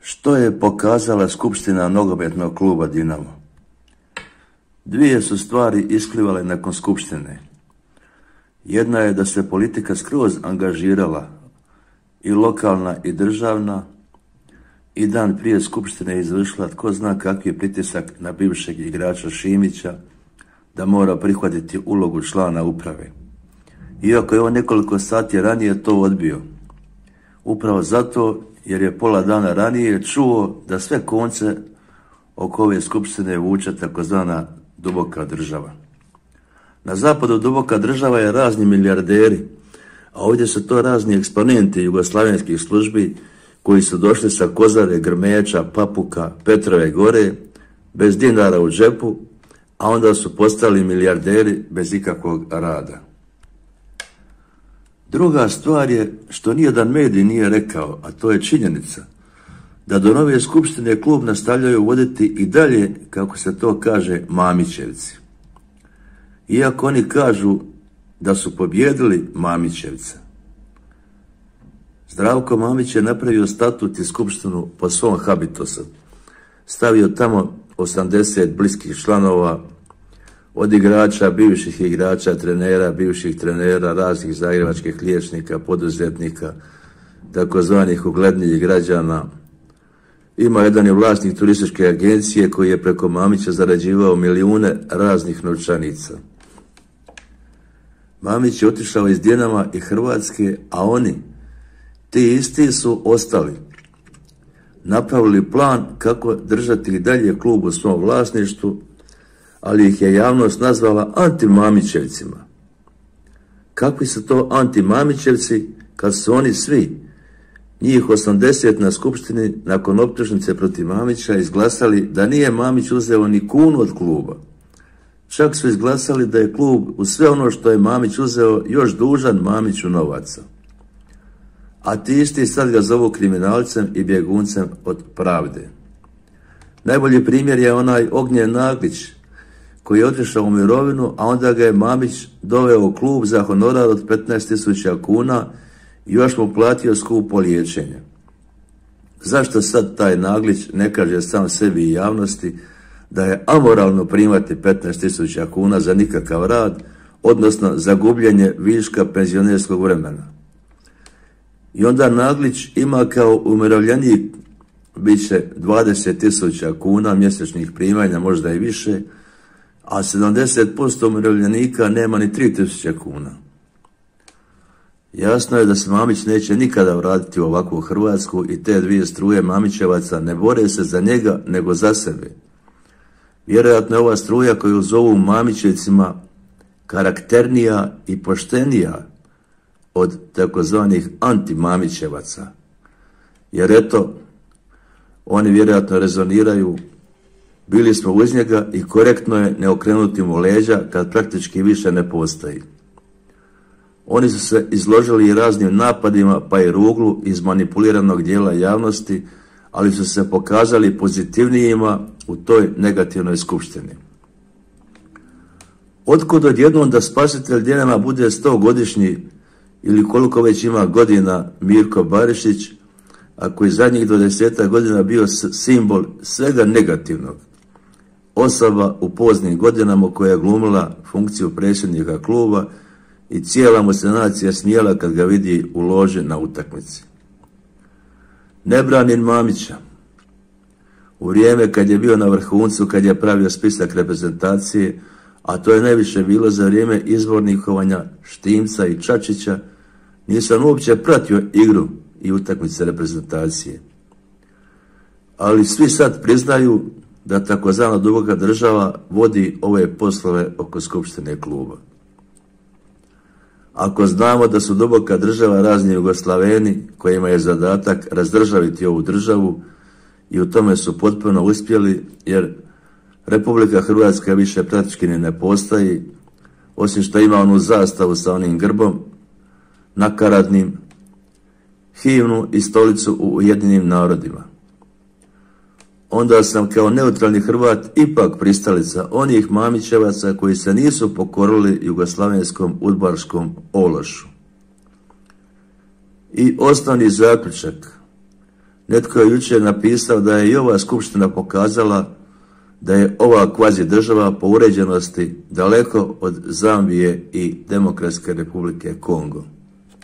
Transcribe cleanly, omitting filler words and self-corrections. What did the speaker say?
Što je pokazala skupština nogometnog kluba Dinamo? Dvije su stvari isplivale nakon skupštine. Jedna je da se politika skroz angažirala, i lokalna i državna, i dan prije skupštine izvršila tko zna kakvi pritisak na bivšeg igrača Šimića da mora prihvatiti ulogu člana uprave. Iako je on nekoliko sati ranije to odbio. Upravo zato jer je pola dana ranije čuo da sve konce oko ove skupštine vuče takozvana duboka država. Na zapadu duboka država je razni milijarderi, a ovdje su to razni eksponenti jugoslavenskih službi koji su došli sa Kozare, Grmeča, Papuka, Petrove gore, bez dinara u džepu, a onda su postali milijarderi bez ikakvog rada. Druga stvar je što nijedan medij nije rekao, a to je činjenica, da do nove skupštine klub nastavljaju voditi i dalje, kako se to kaže, Mamićevci. Iako oni kažu da su pobjedili Mamićevce. Zdravko Mamić je napravio statut i skupštinu po svom habitusu. Stavio tamo 80 bliskih članova, od igrača, bivših igrača, trenera, bivših trenera, raznih zagrebačkih liječnika, poduzetnika, takozvanih uglednijih građana. Ima jedan je vlasnik turističke agencije koji je preko Mamića zarađivao milijune raznih novčanica. Mamić je otišao iz Dinama i Hrvatske, a oni, ti isti su ostali. Napravili plan kako držati i dalje klub u svom vlasništvu, ali ih je javnost nazvala antimamićevcima. Kakvi su to antimamićevci kad su oni svi, njih 80 na skupštini, nakon optužnice protiv Mamića izglasali da nije Mamić uzeo ni kunu od kluba. Čak su izglasali da je klub uz sve ono što je Mamić uzeo još dužan Mamiću novaca. A ti isti sad ga zovu kriminalcem i bjeguncem od pravde. Najbolji primjer je onaj Ognjen Naglić, koji je otišao u mirovinu, a onda ga je Mamić doveo u klub za honorar od 15.000 kuna i još mu platio skupo liječenje. Zašto sad taj Naglić ne kaže sam sebi i javnosti da je amoralno primati 15.000 kuna za nikakav rad, odnosno za gubljenje viška penzionerskog vremena? I onda Naglić ima kao umirovljenik bit će 20.000 kuna mjesečnih primanja, možda i više, a 70% umirovljenika nema ni 3.000 kuna. Jasno je da se Mamić neće nikada vratiti u ovakvu Hrvatsku i te dvije struje Mamićevaca ne bore se za njega nego za sebe. Vjerojatno je ova struja koju zovu Mamićevcima karakternija i poštenija od takozvanih antimamićevaca. Jer eto, oni vjerojatno rezoniraju, bili smo uz njega i korektno je ne okrenuti mu leđa kad praktički više ne postoji. Oni su se izložili i raznim napadima pa i ruglu iz manipuliranog dijela javnosti, ali su se pokazali pozitivnijima u toj negativnoj skupštini. Otkud odjednom da spasitelj Dinama bude 100-godišnji ili koliko već ima godina Mirko Barišić, a koji zadnjih 20 godina bio simbol svega negativnog? Osoba u poznim godinama koja je glumila funkciju predsjednika kluba i cijela mu se nacija smijela kad ga vidi u loži na utakmici. Ne branim Mamića. U vrijeme kad je bio na vrhuncu, kad je pravio spisak reprezentacije, a to je najviše bilo za vrijeme izbornikovanja Štimca i Čačića, nisam uopće pratio igru i utakmice reprezentacije. Ali svi sad priznaju da takozvana duboka država vodi ove poslove oko skupštine kluba. Ako znamo da su duboka država razni Jugoslaveni kojima je zadatak razdržaviti ovu državu i u tome su potpuno uspjeli, jer Republika Hrvatska više praktički ni ne postoji, osim što ima onu zastavu sa onim grbom nakaradnim, himnu i stolicu u Ujedinjenim narodima. Onda sam kao neutralni Hrvat ipak pristalica onih Mamićevaca koji se nisu pokorili jugoslavenskom udbarskom ološu. I osnovni zaključak, Netko je jučer napisao da je i ova skupština pokazala da je ova kvazi država po uređenosti daleko od Zambije i Demokratske Republike Kongo.